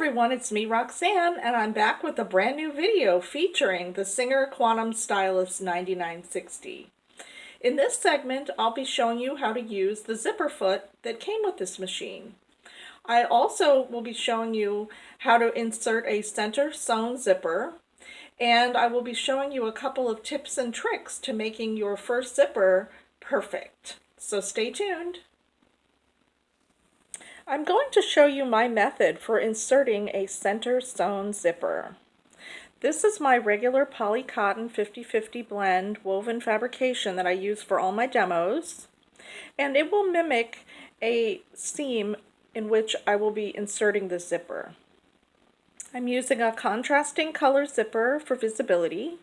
everyone, it's me Roxanne, and I'm back with a brand new video featuring the Singer Quantum Stylus 9960. In this segment, I'll be showing you how to use the zipper foot that came with this machine. I also will be showing you how to insert a center sewn zipper, and I will be showing you a couple of tips and tricks to making your first zipper perfect. So stay tuned. I'm going to show you my method for inserting a center sewn zipper. This is my regular poly cotton 50-50 blend woven fabrication that I use for all my demos, and it will mimic a seam in which I will be inserting the zipper. I'm using a contrasting color zipper for visibility,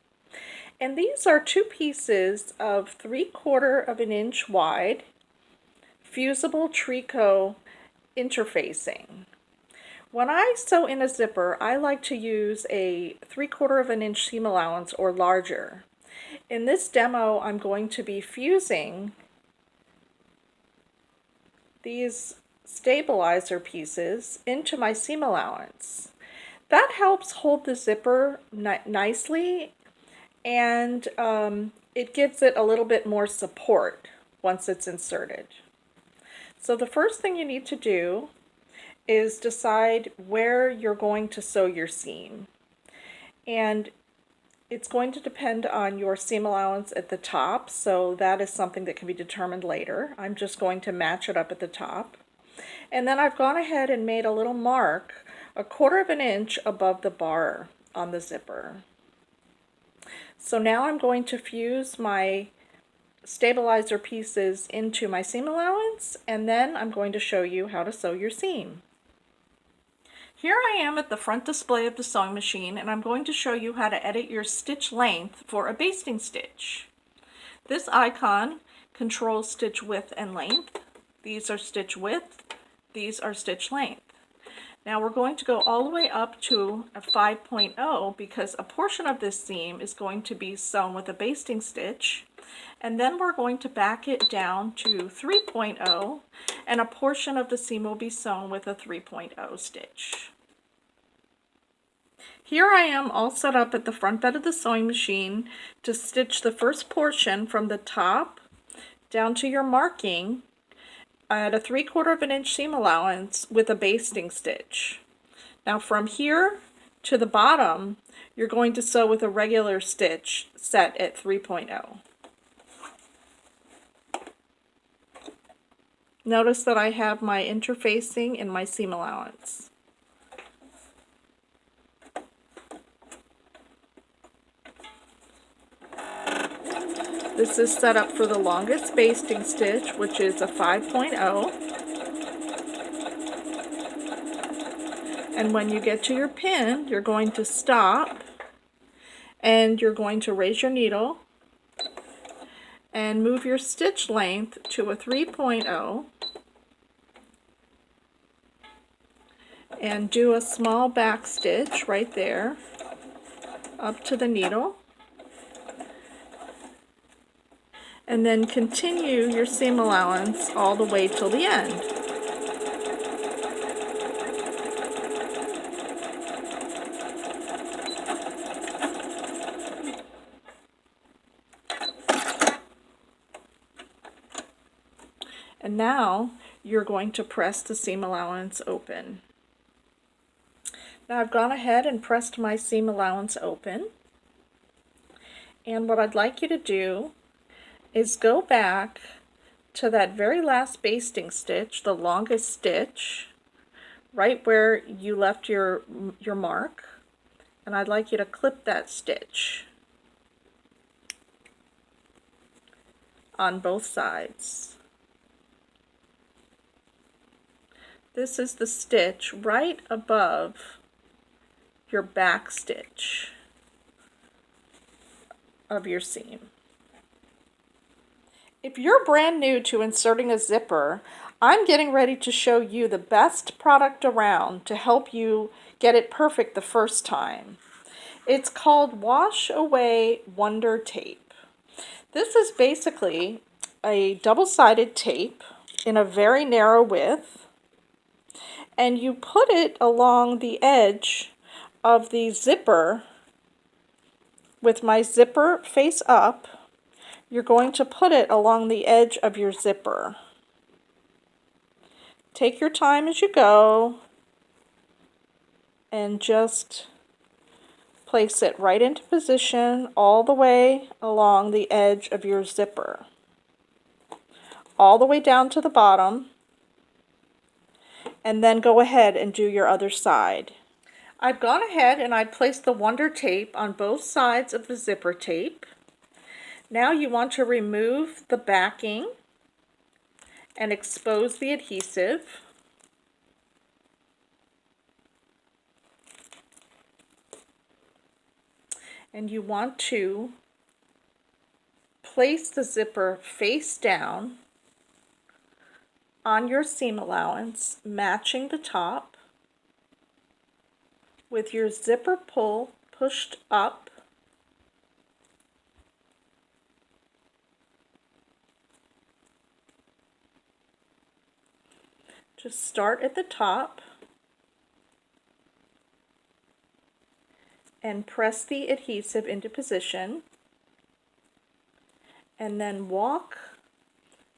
and these are two pieces of 3/4 of an inch wide fusible tricot interfacing. When I sew in a zipper, I like to use a 3/4 of an inch seam allowance or larger. In this demo, I'm going to be fusing these stabilizer pieces into my seam allowance. That helps hold the zipper nicely, and it gives it a little bit more support once it's inserted. So the first thing you need to do is decide where you're going to sew your seam. And it's going to depend on your seam allowance at the top, so that is something that can be determined later. I'm just going to match it up at the top. And then I've gone ahead and made a little mark 1/4 of an inch above the bar on the zipper. So now I'm going to fuse my stabilizer pieces into my seam allowance, and then I'm going to show you how to sew your seam. Here I am at the front display of the sewing machine, and I'm going to show you how to edit your stitch length for a basting stitch. This icon controls stitch width and length. These are stitch width, these are stitch length. Now we're going to go all the way up to a 5.0 because a portion of this seam is going to be sewn with a basting stitch, and then we're going to back it down to 3.0, and a portion of the seam will be sewn with a 3.0 stitch. Here I am all set up at the front bed of the sewing machine to stitch the first portion from the top down to your marking at a 3/4 of an inch seam allowance with a basting stitch. Now from here to the bottom, you're going to sew with a regular stitch set at 3.0. Notice that I have my interfacing in my seam allowance. This is set up for the longest basting stitch, which is a 5.0. And when you get to your pin, you're going to stop and you're going to raise your needle and move your stitch length to a 3.0 and do a small back stitch right there up to the needle, and then continue your seam allowance all the way till the end. And now you're going to press the seam allowance open. Now I've gone ahead and pressed my seam allowance open, and what I'd like you to do is go back to that very last basting stitch, the longest stitch, right where you left your mark, and I'd like you to clip that stitch on both sides. This is the stitch right above your back stitch of your seam. If you're brand new to inserting a zipper, I'm getting ready to show you the best product around to help you get it perfect the first time. It's called Wash Away Wonder Tape. This is basically a double-sided tape in a very narrow width, and you put it along the edge of the zipper with my zipper face up. You're going to put it along the edge of your zipper. Take your time as you go and just place it right into position all the way along the edge of your zipper, all the way down to the bottom, and then go ahead and do your other side. I've gone ahead and I placed the Wonder Tape on both sides of the zipper tape. Now you want to remove the backing and expose the adhesive. And you want to place the zipper face down on your seam allowance, matching the top, with your zipper pull pushed up. Just start at the top and press the adhesive into position, and then walk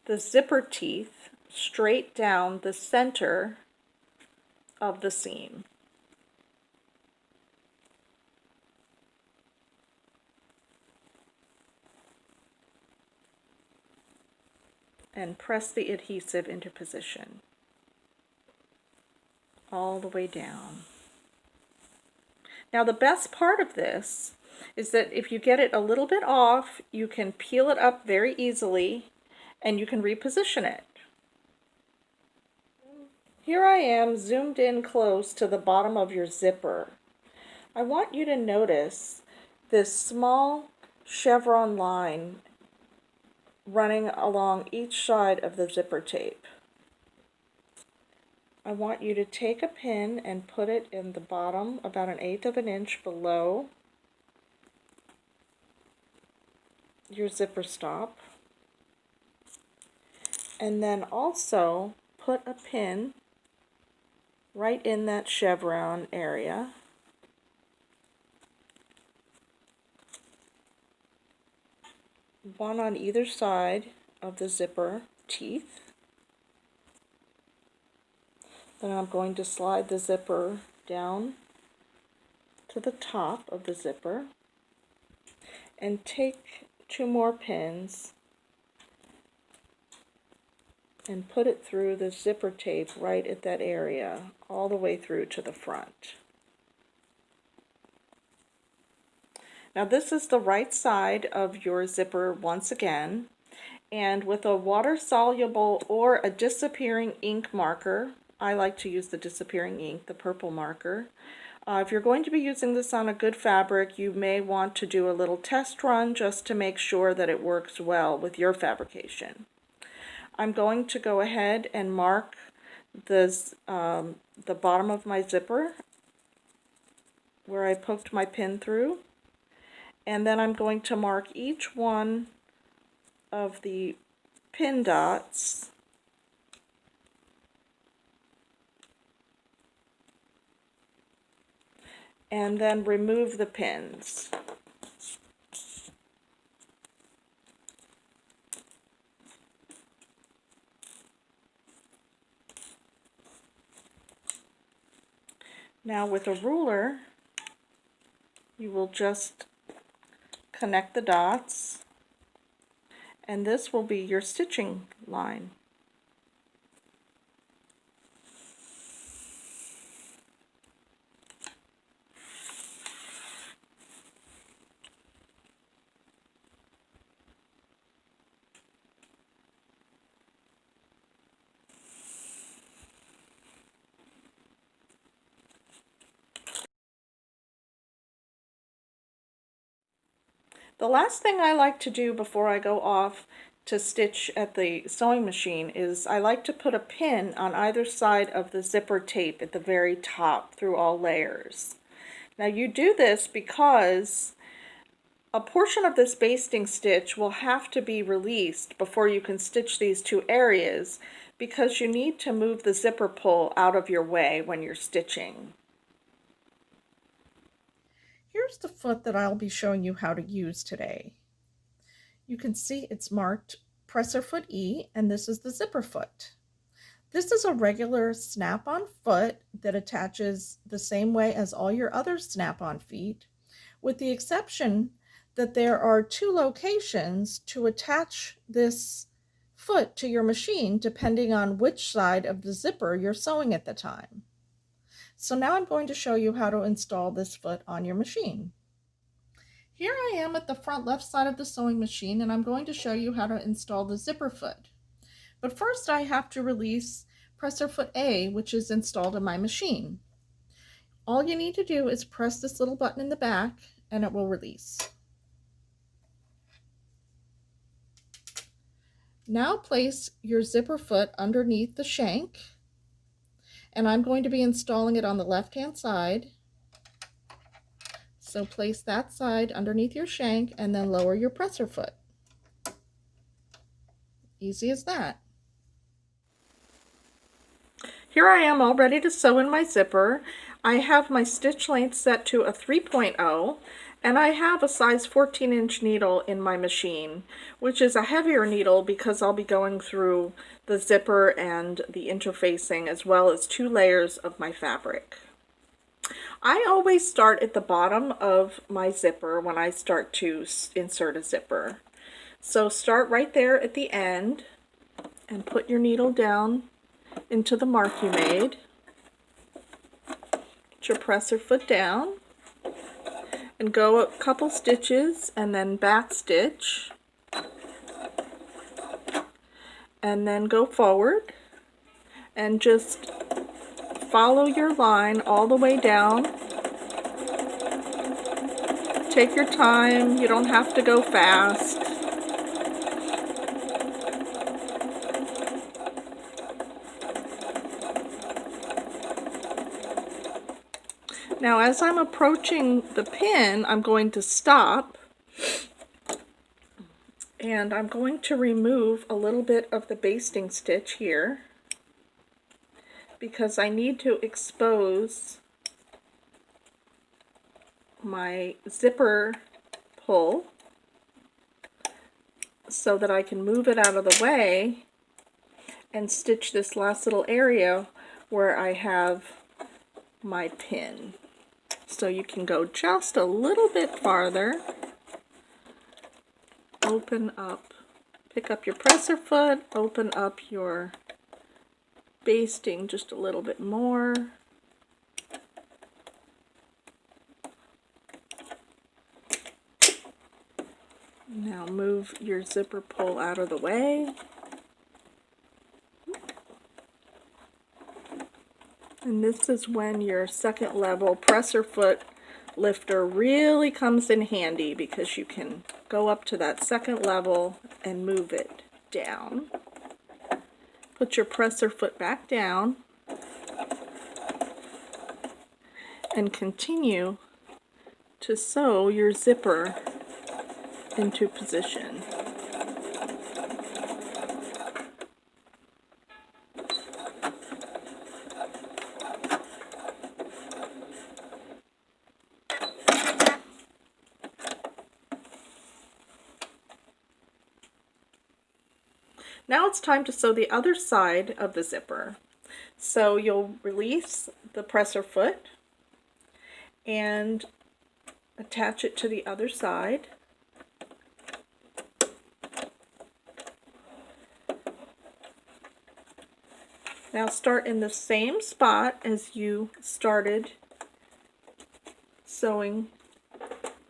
the zipper teeth straight down the center of the seam. And press the adhesive into position all the way down. Now the best part of this is that if you get it a little bit off, you can peel it up very easily and you can reposition it. Here I am zoomed in close to the bottom of your zipper. I want you to notice this small chevron line running along each side of the zipper tape. I want you to take a pin and put it in the bottom about 1/8 of an inch below your zipper stop, and then also put a pin right in that chevron area. One on either side of the zipper teeth. Then I'm going to slide the zipper down to the top of the zipper and take 2 more pins and put it through the zipper tape right at that area, all the way through to the front. Now this is the right side of your zipper once again, and with a water-soluble or a disappearing ink marker, I like to use the disappearing ink, the purple marker. If you're going to be using this on a good fabric, you may want to do a little test run just to make sure that it works well with your fabrication. I'm going to go ahead and mark the bottom of my zipper where I poked my pin through, and then I'm going to mark each one of the pin dots and then remove the pins. Now with a ruler, you will just connect the dots, and this will be your stitching line. The last thing I like to do before I go off to stitch at the sewing machine is I like to put a pin on either side of the zipper tape at the very top through all layers. Now you do this because a portion of this basting stitch will have to be released before you can stitch these two areas, because you need to move the zipper pull out of your way when you're stitching. Here's the foot that I'll be showing you how to use today. You can see it's marked presser foot E, and this is the zipper foot. This is a regular snap-on foot that attaches the same way as all your other snap-on feet, with the exception that there are two locations to attach this foot to your machine depending on which side of the zipper you're sewing at the time. So now I'm going to show you how to install this foot on your machine. Here I am at the front left side of the sewing machine, and I'm going to show you how to install the zipper foot. But first I have to release presser foot A, which is installed in my machine. All you need to do is press this little button in the back and it will release. Now place your zipper foot underneath the shank, and I'm going to be installing it on the left-hand side. So place that side underneath your shank and then lower your presser foot. Easy as that. Here I am all ready to sew in my zipper. I have my stitch length set to a 3.0, and I have a size 14-inch needle in my machine, which is a heavier needle because I'll be going through the zipper and the interfacing as well as 2 layers of my fabric. I always start at the bottom of my zipper when I start to insert a zipper. So start right there at the end and put your needle down into the mark you made. Put your presser foot down and go a couple stitches and then back stitch, and then go forward and just follow your line all the way down. Take your time, you don't have to go fast. Now as I'm approaching the pin, I'm going to stop and I'm going to remove a little bit of the basting stitch here because I need to expose my zipper pull so that I can move it out of the way and stitch this last little area where I have my pin. So you can go just a little bit farther, open up, pick up your presser foot, open up your basting just a little bit more. Now move your zipper pull out of the way. And this is when your second level presser foot lifter really comes in handy, because you can go up to that second level and move it down. Put your presser foot back down and continue to sew your zipper into position. Now it's time to sew the other side of the zipper. So you'll release the presser foot and attach it to the other side. Now start in the same spot as you started sewing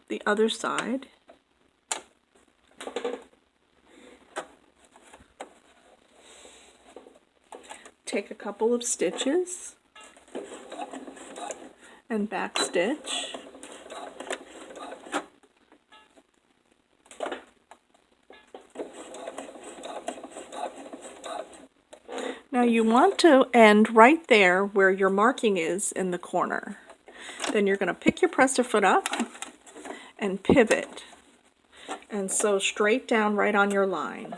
the other side. Take a couple of stitches and back stitch. Now you want to end right there where your marking is in the corner. Then you're going to pick your presser foot up and pivot and sew straight down right on your line.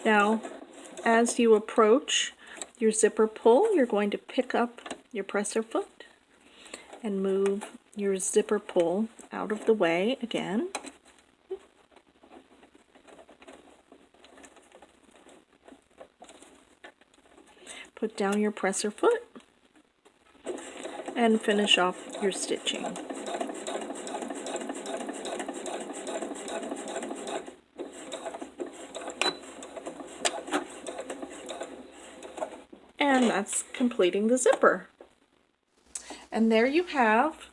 Now, as you approach your zipper pull, you're going to pick up your presser foot and move your zipper pull out of the way again. Put down your presser foot and finish off your stitching. And that's completing the zipper. And there you have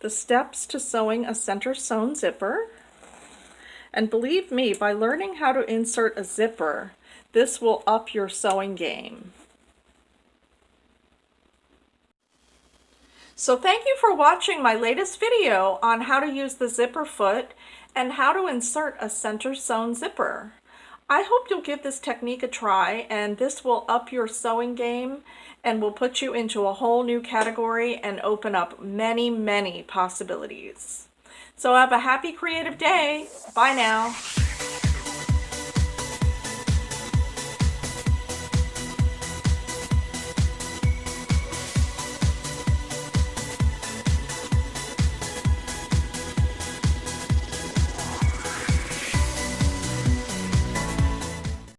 the steps to sewing a center sewn zipper. And believe me, by learning how to insert a zipper, this will up your sewing game. So thank you for watching my latest video on how to use the zipper foot and how to insert a center sewn zipper. I hope you'll give this technique a try, and this will up your sewing game and will put you into a whole new category and open up many, many possibilities. So have a happy creative day. Bye now.